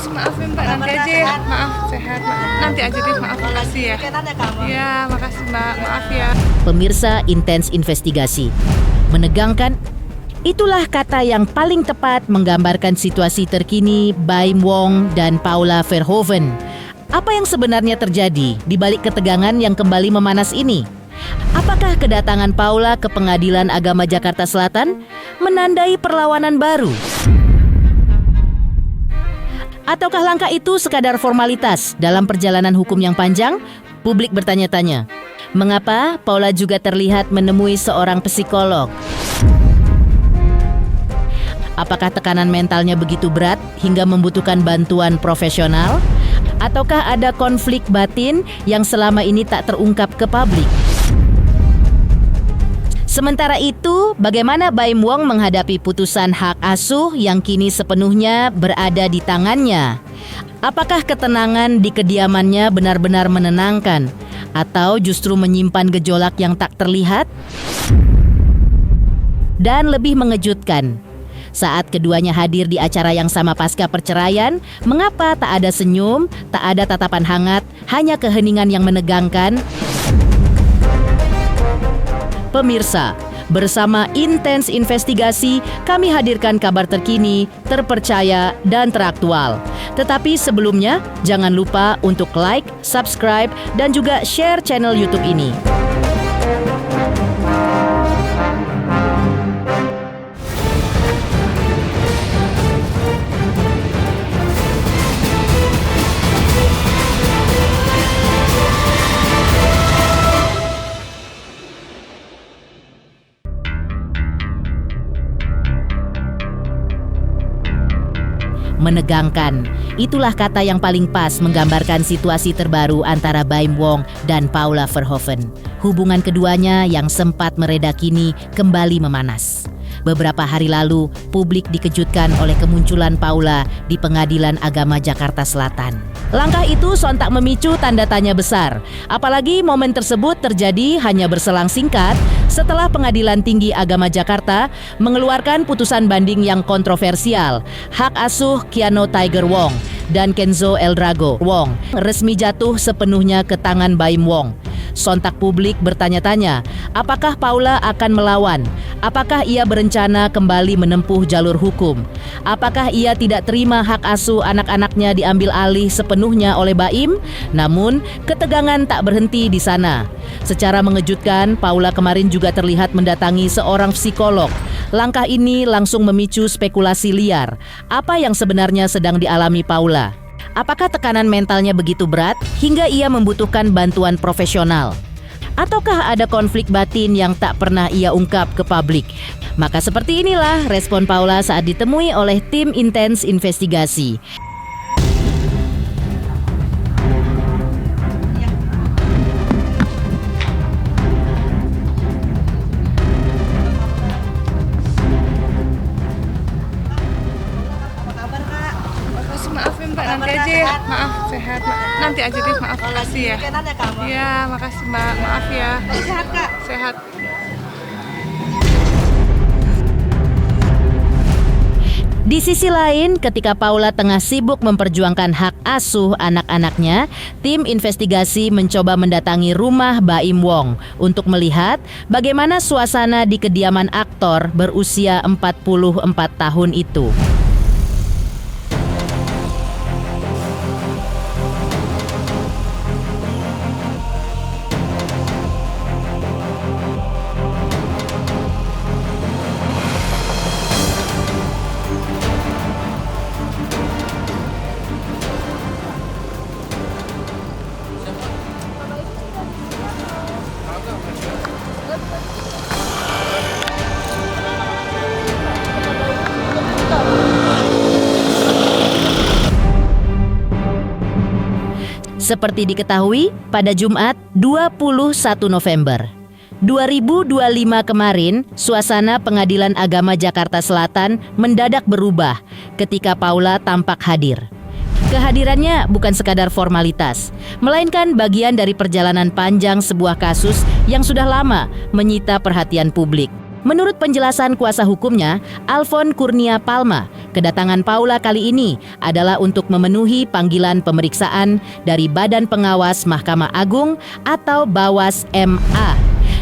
Maaf ya Mbak, nanti aja ya. Maaf, sehat. Nanti aja deh, maaf, makasih ya. Iya, makasih Mbak, maaf ya. Pemirsa Intens Investigasi, menegangkan. Itulah kata yang paling tepat menggambarkan situasi terkini Baim Wong dan Paula Verhoeven. Apa yang sebenarnya terjadi di balik ketegangan yang kembali memanas ini? Apakah kedatangan Paula ke Pengadilan Agama Jakarta Selatan menandai perlawanan baru? Ataukah langkah itu sekadar formalitas dalam perjalanan hukum yang panjang? Publik bertanya-tanya, mengapa Paula juga terlihat menemui seorang psikolog? Apakah tekanan mentalnya begitu berat hingga membutuhkan bantuan profesional? Ataukah ada konflik batin yang selama ini tak terungkap ke publik? Sementara itu, bagaimana Baim Wong menghadapi putusan hak asuh yang kini sepenuhnya berada di tangannya? Apakah ketenangan di kediamannya benar-benar menenangkan? Atau justru menyimpan gejolak yang tak terlihat? Dan lebih mengejutkan, saat keduanya hadir di acara yang sama pasca perceraian, mengapa tak ada senyum, tak ada tatapan hangat, hanya keheningan yang menegangkan? Pemirsa, bersama Intens Investigasi, kami hadirkan kabar terkini, terpercaya, dan teraktual. Tetapi sebelumnya, jangan lupa untuk like, subscribe, dan juga share channel YouTube ini. Menegangkan, itulah kata yang paling pas menggambarkan situasi terbaru antara Baim Wong dan Paula Verhoeven. Hubungan keduanya yang sempat mereda kini kembali memanas. Beberapa hari lalu, publik dikejutkan oleh kemunculan Paula di Pengadilan Agama Jakarta Selatan. Langkah itu sontak memicu tanda tanya besar. Apalagi momen tersebut terjadi hanya berselang singkat setelah Pengadilan Tinggi Agama Jakarta mengeluarkan putusan banding yang kontroversial. Hak asuh Keanu Tiger Wong dan Kenzo Eldrago Wong resmi jatuh sepenuhnya ke tangan Baim Wong. Sontak publik bertanya-tanya, apakah Paula akan melawan? Apakah ia berencana kembali menempuh jalur hukum? Apakah ia tidak terima hak asuh anak-anaknya diambil alih sepenuhnya oleh Baim? Namun, ketegangan tak berhenti di sana. Secara mengejutkan, Paula kemarin juga terlihat mendatangi seorang psikolog. Langkah ini langsung memicu spekulasi liar. Apa yang sebenarnya sedang dialami Paula? Apakah tekanan mentalnya begitu berat hingga ia membutuhkan bantuan profesional? Ataukah ada konflik batin yang tak pernah ia ungkap ke publik? Maka seperti inilah respon Paula saat ditemui oleh tim Intens Investigasi. Maaf ya Mbak, nanti aja ya. Maaf, sehat. Nanti aja deh, maaf, makasih ya. Iya, makasih Mbak, maaf ya. Sehat Kak? Sehat. Di sisi lain, ketika Paula tengah sibuk memperjuangkan hak asuh anak-anaknya, tim investigasi mencoba mendatangi rumah Baim Wong untuk melihat bagaimana suasana di kediaman aktor berusia 44 tahun itu. Seperti diketahui, pada Jumat 21 November 2025 kemarin, suasana Pengadilan Agama Jakarta Selatan mendadak berubah ketika Paula tampak hadir. Kehadirannya bukan sekadar formalitas, melainkan bagian dari perjalanan panjang sebuah kasus yang sudah lama menyita perhatian publik. Menurut penjelasan kuasa hukumnya, Alfon Kurnia Palma, Kedatangan Paula kali ini adalah untuk memenuhi panggilan pemeriksaan dari Badan Pengawas Mahkamah Agung atau Bawas MA,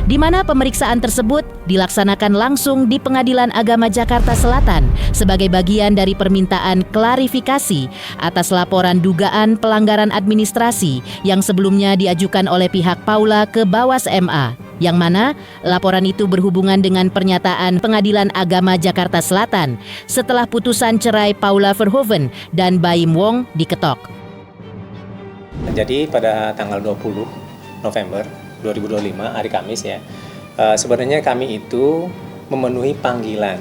di mana pemeriksaan tersebut dilaksanakan langsung di Pengadilan Agama Jakarta Selatan sebagai bagian dari permintaan klarifikasi atas laporan dugaan pelanggaran administrasi yang sebelumnya diajukan oleh pihak Paula ke Bawas MA, yang mana laporan itu berhubungan dengan pernyataan Pengadilan Agama Jakarta Selatan setelah putusan cerai Paula Verhoeven dan Baim Wong diketok. Jadi pada tanggal 20 November 2025, hari Kamis ya, sebenarnya kami itu memenuhi panggilan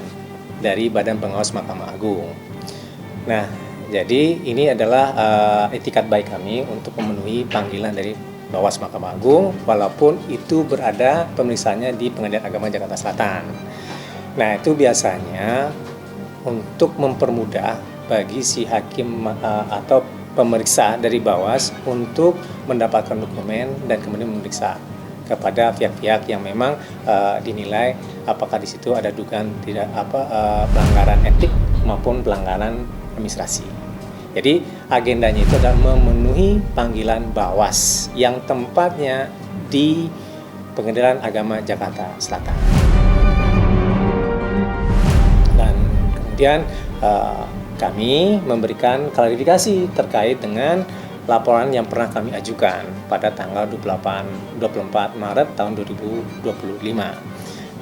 dari Badan Pengawas Mahkamah Agung. Nah, jadi ini adalah etikat baik kami untuk memenuhi panggilan dari Bawas Mahkamah Agung, walaupun itu berada pemeriksaannya di Pengadilan Agama Jakarta Selatan. Nah, itu biasanya untuk mempermudah bagi si hakim atau pemeriksa dari Bawas untuk mendapatkan dokumen dan kemudian memeriksa kepada pihak-pihak yang memang dinilai apakah di situ ada dugaan pelanggaran etik maupun pelanggaran administrasi. Jadi agendanya itu adalah memenuhi panggilan Bawas yang tempatnya di Pengadilan Agama Jakarta Selatan. Dan kemudian kami memberikan klarifikasi terkait dengan laporan yang pernah kami ajukan pada tanggal 24 Maret tahun 2025.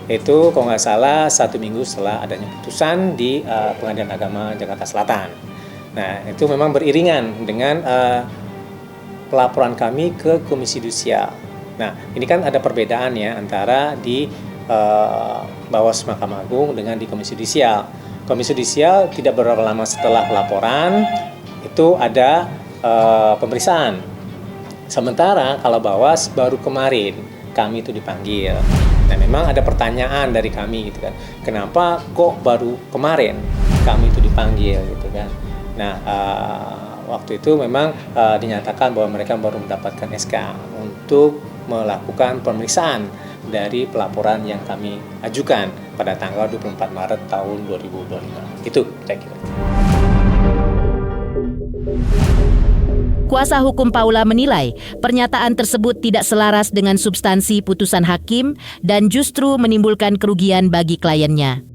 Itu kalau nggak salah 1 minggu setelah adanya putusan di Pengadilan Agama Jakarta Selatan. Nah, itu memang beriringan dengan pelaporan kami ke Komisi Yudisial. Nah, ini kan ada perbedaan ya antara di Bawas Mahkamah Agung dengan di Komisi Yudisial. Komisi Yudisial tidak berapa lama setelah pelaporan itu ada pemeriksaan. Sementara kalau Bawas baru kemarin kami itu dipanggil. Nah, memang ada pertanyaan dari kami gitu kan. Kenapa kok baru kemarin kami itu dipanggil gitu kan. Nah, waktu itu memang dinyatakan bahwa mereka baru mendapatkan SK untuk melakukan pemeriksaan dari pelaporan yang kami ajukan pada tanggal 24 Maret tahun 2025. Itu saya kira. Kuasa hukum Paula menilai pernyataan tersebut tidak selaras dengan substansi putusan hakim dan justru menimbulkan kerugian bagi kliennya.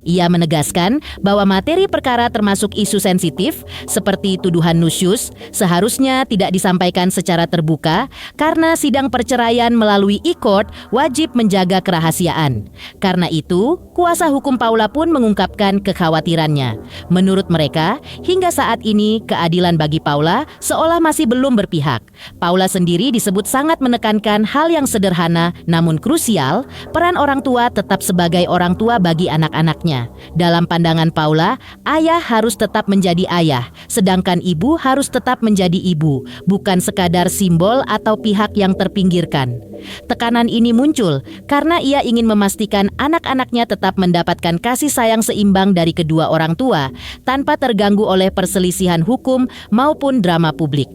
Ia menegaskan bahwa materi perkara termasuk isu sensitif seperti tuduhan nusyus seharusnya tidak disampaikan secara terbuka karena sidang perceraian melalui e-court wajib menjaga kerahasiaan. Karena itu, kuasa hukum Paula pun mengungkapkan kekhawatirannya. Menurut mereka, hingga saat ini keadilan bagi Paula seolah masih belum berpihak. Paula sendiri disebut sangat menekankan hal yang sederhana namun krusial, peran orang tua tetap sebagai orang tua bagi anak-anaknya. Dalam pandangan Paula, ayah harus tetap menjadi ayah, sedangkan ibu harus tetap menjadi ibu, bukan sekadar simbol atau pihak yang terpinggirkan. Tekanan ini muncul karena ia ingin memastikan anak-anaknya tetap mendapatkan kasih sayang seimbang dari kedua orang tua, tanpa terganggu oleh perselisihan hukum maupun drama publik.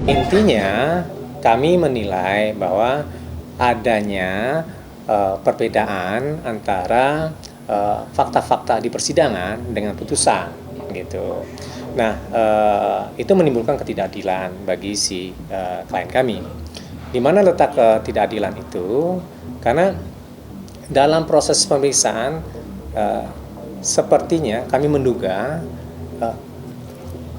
Intinya, kami menilai bahwa adanya perbedaan antara fakta-fakta di persidangan dengan putusan gitu. Nah, itu menimbulkan ketidakadilan bagi si klien kami. Di mana letak ketidakadilan itu? Karena dalam proses pemeriksaan sepertinya kami menduga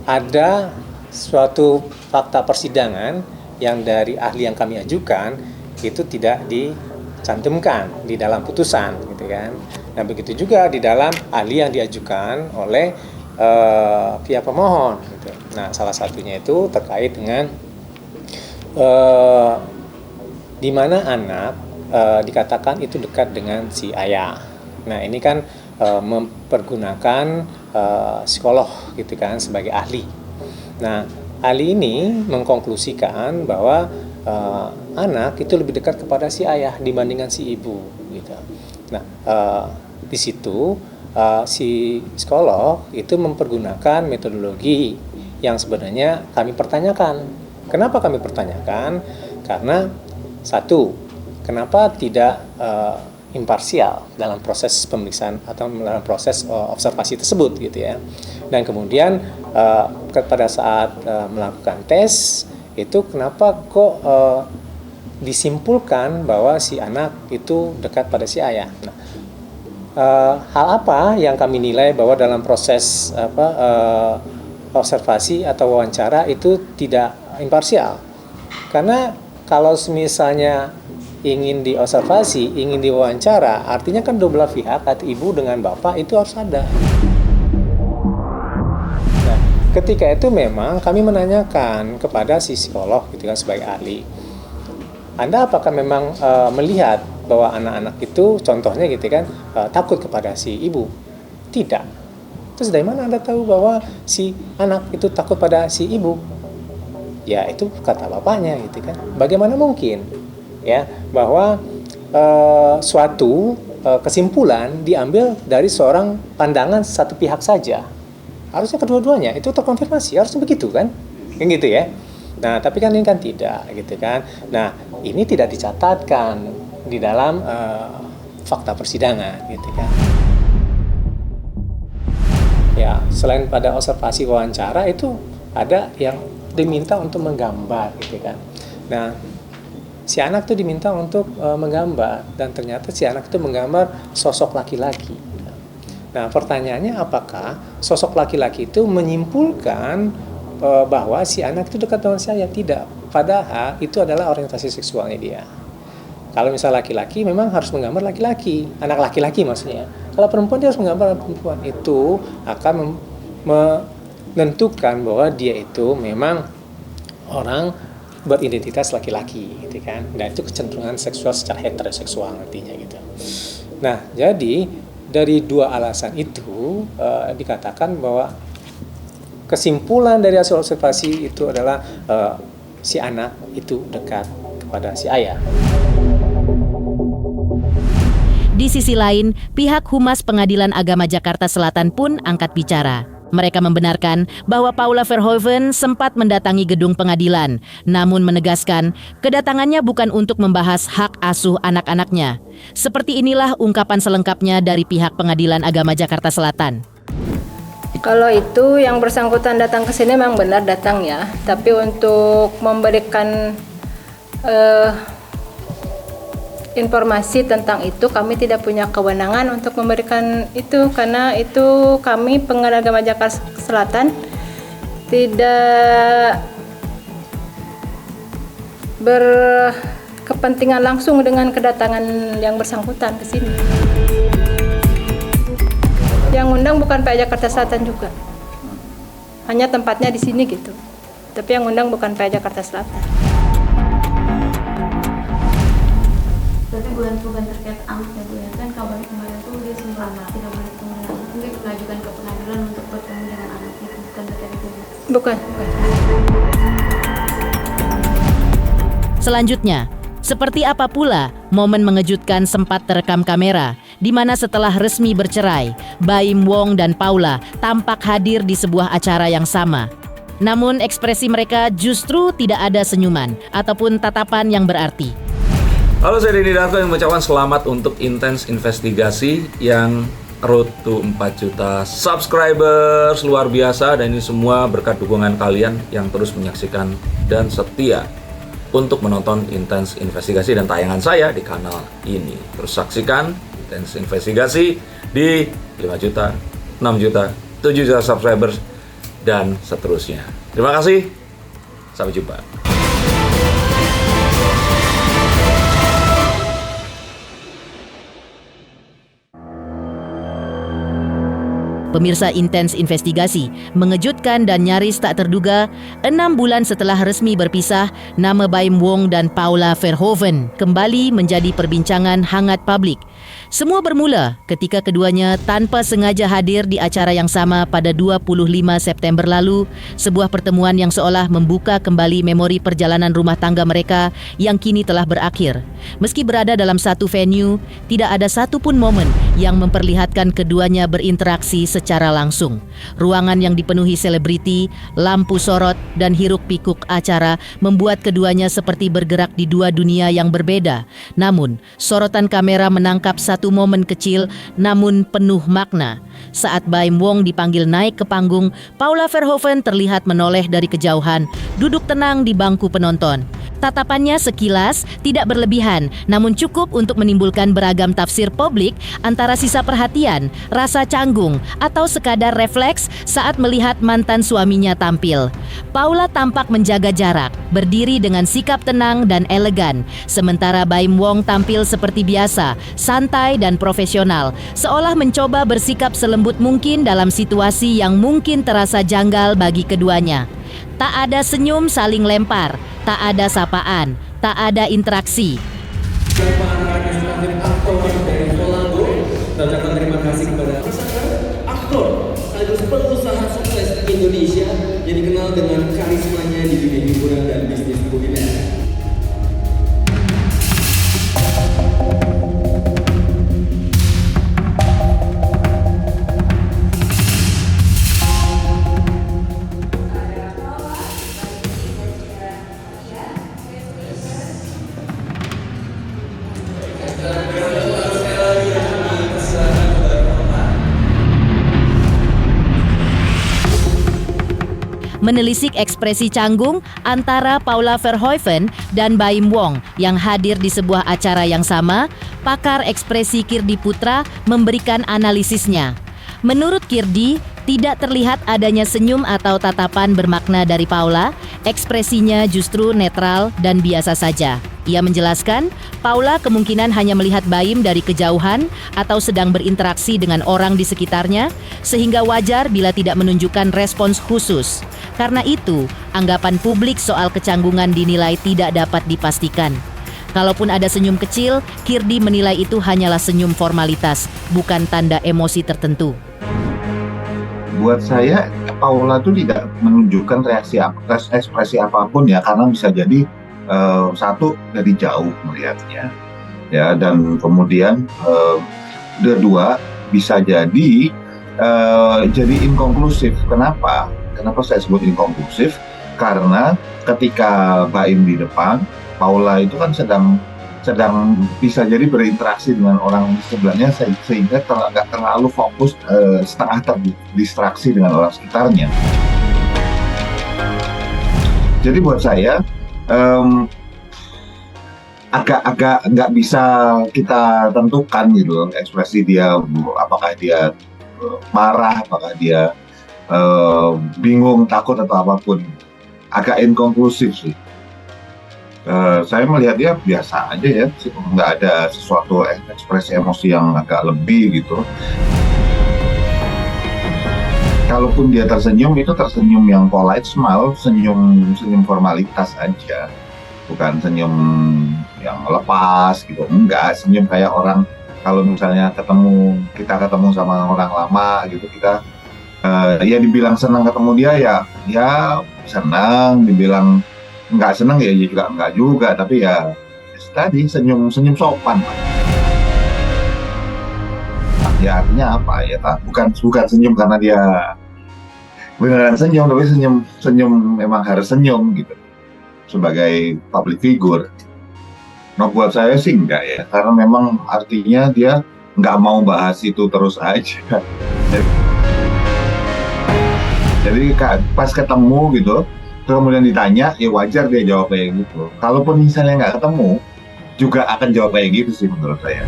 ada suatu fakta persidangan yang dari ahli yang kami ajukan itu tidak dicantumkan di dalam putusan gitu kan. Nah, begitu juga di dalam ahli yang diajukan oleh pihak pemohon gitu. Nah, salah satunya itu terkait dengan di mana anak dikatakan itu dekat dengan si ayah. Nah, ini kan mempergunakan psikolog gitu kan sebagai ahli. Nah, ahli ini mengkonklusikan bahwa anak itu lebih dekat kepada si ayah dibandingkan si ibu gitu. Nah, di situ si psikolog itu mempergunakan metodologi yang sebenarnya kami pertanyakan. Kenapa kami pertanyakan? Karena satu, kenapa tidak imparsial dalam proses pemeriksaan atau dalam proses observasi tersebut gitu ya. Dan kemudian pada saat melakukan tes itu kenapa kok disimpulkan bahwa si anak itu dekat pada si ayah. Nah, hal apa yang kami nilai bahwa dalam proses observasi atau wawancara itu tidak imparsial? Karena kalau misalnya ingin diobservasi, ingin diwawancara, artinya kan dua belah pihak, ibu dengan bapak itu harus ada. Nah, ketika itu memang kami menanyakan kepada si psikolog gitu kan sebagai ahli. Anda apakah memang melihat bahwa anak-anak itu contohnya gitu kan takut kepada si ibu? Tidak. Terus dari mana Anda tahu bahwa si anak itu takut pada si ibu? Ya itu kata bapaknya gitu kan. Bagaimana mungkin ya bahwa suatu kesimpulan diambil dari seorang pandangan satu pihak saja? Harusnya kedua-duanya itu terkonfirmasi, harusnya begitu kan? Kan gitu ya. Nah, tapi kan ini kan tidak gitu kan. Nah, ini tidak dicatatkan di dalam fakta persidangan gitu kan. Ya, selain pada observasi wawancara itu ada yang diminta untuk menggambar gitu kan. Nah, si anak itu diminta untuk menggambar dan ternyata si anak itu menggambar sosok laki-laki. Nah, pertanyaannya apakah sosok laki-laki itu menyimpulkan bahwa si anak itu dekat dengan saya? Tidak. Padahal itu adalah orientasi seksualnya dia. Kalau misalnya laki-laki memang harus menggambar laki-laki, anak laki-laki maksudnya. Kalau perempuan dia harus menggambar anak perempuan. Itu akan menentukan bahwa dia itu memang orang beridentitas laki-laki gitu kan. Dan itu kecenderungan seksual secara heteroseksual artinya gitu. Nah, jadi dari dua alasan itu dikatakan bahwa kesimpulan dari hasil observasi itu adalah si anak itu dekat kepada si ayah. Di sisi lain, pihak Humas Pengadilan Agama Jakarta Selatan pun angkat bicara. Mereka membenarkan bahwa Paula Verhoeven sempat mendatangi gedung pengadilan, namun menegaskan kedatangannya bukan untuk membahas hak asuh anak-anaknya. Seperti inilah ungkapan selengkapnya dari pihak Pengadilan Agama Jakarta Selatan. Kalau itu yang bersangkutan datang ke sini memang benar datang ya, tapi untuk memberikan informasi tentang itu kami tidak punya kewenangan untuk memberikan itu, karena itu kami Pengadilan Agama Jakarta Selatan tidak berkepentingan langsung dengan kedatangan yang bersangkutan ke sini. Yang undang bukan PA Jakarta Selatan juga, hanya tempatnya di sini gitu. Tapi yang undang bukan PA Jakarta Selatan. Berarti bukan terkait anaknya Bu ya, kan kabar kemarin tuh dia sempat tidak boleh ketemu, mungkin mengajukan ke pengadilan untuk bertemu dengan anaknya, bukan terkait itu. Bukan. Selanjutnya, seperti apa pula momen mengejutkan sempat terekam kamera, di mana setelah resmi bercerai, Baim Wong dan Paula tampak hadir di sebuah acara yang sama. Namun ekspresi mereka justru tidak ada senyuman ataupun tatapan yang berarti. Halo, saya Denny Darto yang mengucapkan selamat untuk Intens Investigasi yang road to 4 juta subscribers, luar biasa. Dan ini semua berkat dukungan kalian yang terus menyaksikan dan setia untuk menonton Intens Investigasi dan tayangan saya di kanal ini. Terus saksikan Intens Investigasi di 5 juta, 6 juta, 7 juta subscribers dan seterusnya. Terima kasih. Sampai jumpa. Pemirsa Intens Investigasi, mengejutkan dan nyaris tak terduga, 6 bulan setelah resmi berpisah, nama Baim Wong dan Paula Verhoeven kembali menjadi perbincangan hangat publik. Semua bermula ketika keduanya tanpa sengaja hadir di acara yang sama pada 25 September lalu, sebuah pertemuan yang seolah membuka kembali memori perjalanan rumah tangga mereka yang kini telah berakhir. Meski berada dalam satu venue, tidak ada satupun momen yang memperlihatkan keduanya berinteraksi secara langsung. Ruangan yang dipenuhi selebriti, lampu sorot, dan hiruk-pikuk acara membuat keduanya seperti bergerak di dua dunia yang berbeda. Namun, sorotan kamera menangkap menangkap satu momen kecil namun penuh makna. Saat Baim Wong dipanggil naik ke panggung, Paula Verhoeven terlihat menoleh dari kejauhan, duduk tenang di bangku penonton. Tatapannya sekilas tidak berlebihan, namun cukup untuk menimbulkan beragam tafsir publik antara sisa perhatian, rasa canggung, atau sekadar refleks saat melihat mantan suaminya tampil. Paula tampak menjaga jarak, berdiri dengan sikap tenang dan elegan, sementara Baim Wong tampil seperti biasa, santai dan profesional, seolah mencoba bersikap selembut mungkin dalam situasi yang mungkin terasa janggal bagi keduanya. Tak ada senyum saling lempar, tak ada sapaan, tak ada interaksi. Terima kasih kepada aktor sekaligus pengusaha sukses Indonesia yang dikenal dengan karismanya di dunia hiburan dan bisnis kuliner. Menelisik ekspresi canggung antara Paula Verhoeven dan Baim Wong yang hadir di sebuah acara yang sama, pakar ekspresi Kirdi Putra memberikan analisisnya. Menurut Kirdi, tidak terlihat adanya senyum atau tatapan bermakna dari Paula, ekspresinya justru netral dan biasa saja. Ia menjelaskan, Paula kemungkinan hanya melihat Baim dari kejauhan atau sedang berinteraksi dengan orang di sekitarnya, sehingga wajar bila tidak menunjukkan respons khusus. Karena itu, anggapan publik soal kecanggungan dinilai tidak dapat dipastikan. Kalaupun ada senyum kecil, Kirdi menilai itu hanyalah senyum formalitas, bukan tanda emosi tertentu. Buat saya, Paula itu tidak menunjukkan ekspresi apapun ya, karena bisa jadi satu dari jauh melihatnya, ya, dan kemudian kedua bisa jadi inkonklusif. Kenapa saya sebut inkonklusif? Karena ketika Baim di depan, Paula itu kan sedang bisa jadi berinteraksi dengan orang di sebelahnya, sehingga nggak terlalu fokus, setengah terdistraksi dengan orang sekitarnya. Jadi buat saya agak nggak bisa kita tentukan gitu ekspresi dia, apakah dia marah, apakah dia bingung, takut atau apapun. Agak inkonklusif sih. Saya melihat dia biasa aja ya, nggak ada sesuatu ekspresi emosi yang agak lebih gitu. Kalaupun dia tersenyum, itu tersenyum yang polite smile, senyum formalitas aja, bukan senyum yang lepas gitu. Enggak, senyum kayak orang kalau misalnya kita ketemu sama orang lama gitu, kita ya dibilang senang ketemu dia ya senang, dibilang nggak senang ya juga nggak juga, tapi ya tadi senyum sopan. Ya artinya apa ya, bukan senyum karena dia beneran senyum, tapi senyum memang harus senyum gitu sebagai public figure. Nah buat saya sih enggak ya, karena memang artinya dia nggak mau bahas itu terus aja. Jadi pas ketemu gitu, kemudian ditanya, ya wajar dia jawab kayak gitu. Kalaupun misalnya nggak ketemu, juga akan jawab kayak gitu sih menurut saya.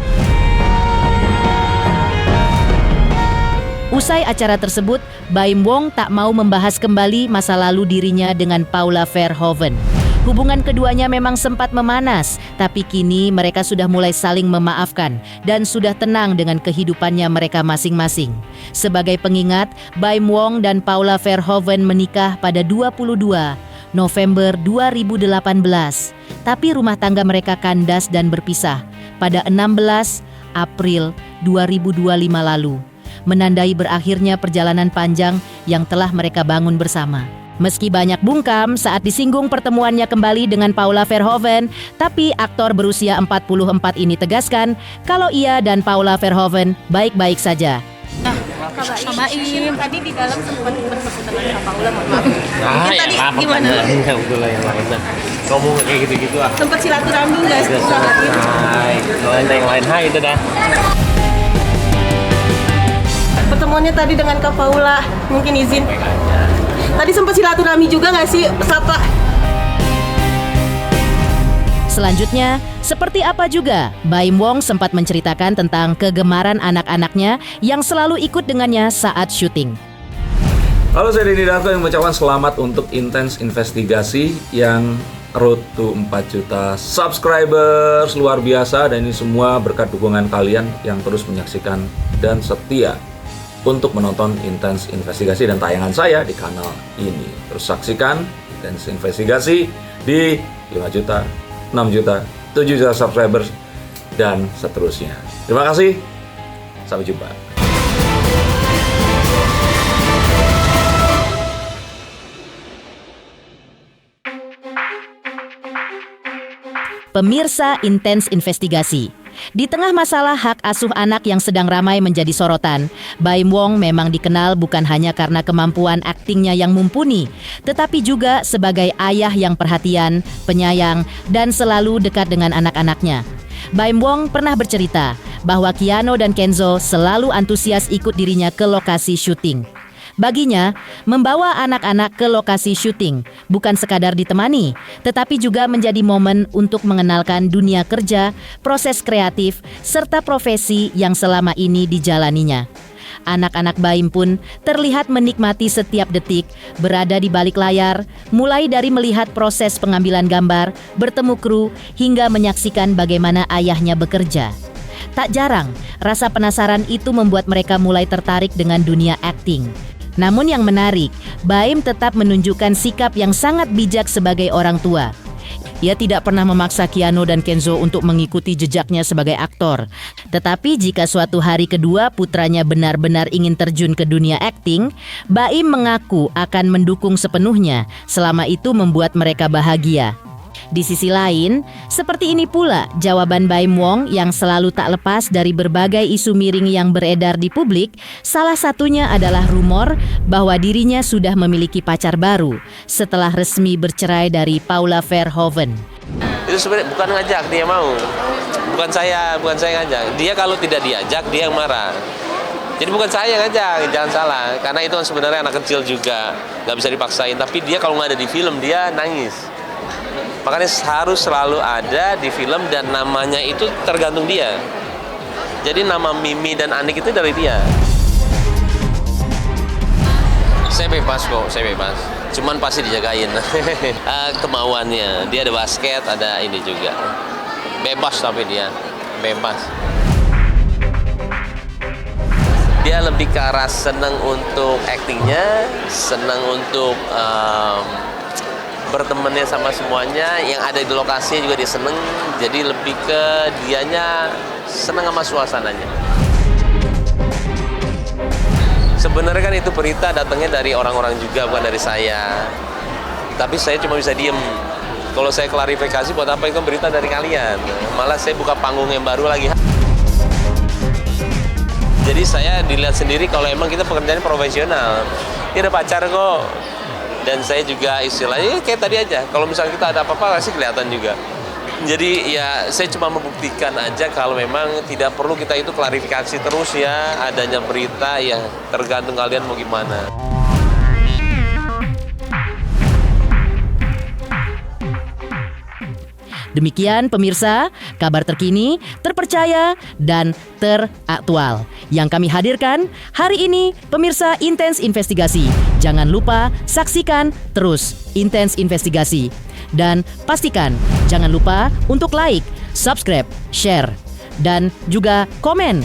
Usai acara tersebut, Baim Wong tak mau membahas kembali masa lalu dirinya dengan Paula Verhoeven. Hubungan keduanya memang sempat memanas, tapi kini mereka sudah mulai saling memaafkan dan sudah tenang dengan kehidupannya mereka masing-masing. Sebagai pengingat, Baim Wong dan Paula Verhoeven menikah pada 22 November 2018, tapi rumah tangga mereka kandas dan berpisah pada 16 April 2025 lalu, menandai berakhirnya perjalanan panjang yang telah mereka bangun bersama. Meski banyak bungkam saat disinggung pertemuannya kembali dengan Paula Verhoeven, tapi aktor berusia 44 ini tegaskan kalau ia dan Paula Verhoeven baik-baik saja. Kak Baim. Tadi di dalam sempat bertemu dengan Kak Paula, mohon maaf. Mungkin tadi maaf, gimana? Ya udahlah yang lain. Ngomong kayak gitu-gitu ah. Sempat silaturahmi nggak sih Kak Baim? Hai, yang lain hai itu dah. Pertemuannya tadi dengan Kak Paula, mungkin izin. Tadi sempat silaturahmi juga nggak sih, Sapa? Selanjutnya, seperti apa juga, Baim Wong sempat menceritakan tentang kegemaran anak-anaknya yang selalu ikut dengannya saat syuting. Halo, saya Denny Darko yang mengucapkan selamat untuk Intens Investigasi yang road to 4 juta subscribers, luar biasa, dan ini semua berkat dukungan kalian yang terus menyaksikan dan setia untuk menonton Intens Investigasi dan tayangan saya di kanal ini. Terus saksikan Intens Investigasi di 5 juta, 6 juta, 7 juta subscribers, dan seterusnya. Terima kasih, sampai jumpa. Pemirsa Intens Investigasi, di tengah masalah hak asuh anak yang sedang ramai menjadi sorotan, Baim Wong memang dikenal bukan hanya karena kemampuan aktingnya yang mumpuni, tetapi juga sebagai ayah yang perhatian, penyayang, dan selalu dekat dengan anak-anaknya. Baim Wong pernah bercerita bahwa Keanu dan Kenzo selalu antusias ikut dirinya ke lokasi syuting. Baginya, membawa anak-anak ke lokasi syuting bukan sekadar ditemani, tetapi juga menjadi momen untuk mengenalkan dunia kerja, proses kreatif, serta profesi yang selama ini dijalaninya. Anak-anak Baim pun terlihat menikmati setiap detik berada di balik layar, mulai dari melihat proses pengambilan gambar, bertemu kru, hingga menyaksikan bagaimana ayahnya bekerja. Tak jarang, rasa penasaran itu membuat mereka mulai tertarik dengan dunia akting. Namun yang menarik, Baim tetap menunjukkan sikap yang sangat bijak sebagai orang tua. Ia tidak pernah memaksa Keanu dan Kenzo untuk mengikuti jejaknya sebagai aktor. Tetapi jika suatu hari kedua putranya benar-benar ingin terjun ke dunia akting, Baim mengaku akan mendukung sepenuhnya selama itu membuat mereka bahagia. Di sisi lain, seperti ini pula jawaban Baim Wong yang selalu tak lepas dari berbagai isu miring yang beredar di publik. Salah satunya adalah rumor bahwa dirinya sudah memiliki pacar baru setelah resmi bercerai dari Paula Verhoeven. Itu sebenarnya bukan ngajak, dia mau. Bukan saya ngajak. Dia kalau tidak diajak, dia yang marah. Jadi bukan saya yang ngajak, jangan salah. Karena itu kan sebenarnya anak kecil juga, nggak bisa dipaksain. Tapi dia kalau nggak ada di film, dia nangis. Makanya harus selalu ada di film dan namanya itu tergantung dia. Jadi nama Mimi dan Anik itu dari dia. Saya bebas kok, saya bebas. Cuman pasti dijagain. Kemauannya, dia ada basket, ada ini juga. Bebas tapi dia, bebas. Dia lebih ke arah senang untuk aktingnya, senang untuk bertemannya sama semuanya, yang ada di lokasi juga dia seneng, jadi lebih ke dianya seneng sama suasananya. Sebenarnya kan itu berita datangnya dari orang-orang juga, bukan dari saya. Tapi saya cuma bisa diem. Kalau saya klarifikasi buat apa, itu berita dari kalian. Malah saya buka panggung yang baru lagi. Jadi saya dilihat sendiri kalau emang kita pekerjaannya profesional. Dia ada pacar kok. Dan saya juga istilahnya kayak tadi aja, kalau misalnya kita ada apa-apa pasti kelihatan juga. Jadi ya saya cuma membuktikan aja kalau memang tidak perlu kita itu klarifikasi terus ya, adanya berita ya tergantung kalian mau gimana. Demikian pemirsa, kabar terkini, terpercaya, dan teraktual yang kami hadirkan hari ini. Pemirsa Intens Investigasi, jangan lupa saksikan terus Intens Investigasi. Dan pastikan jangan lupa untuk like, subscribe, share, dan juga komen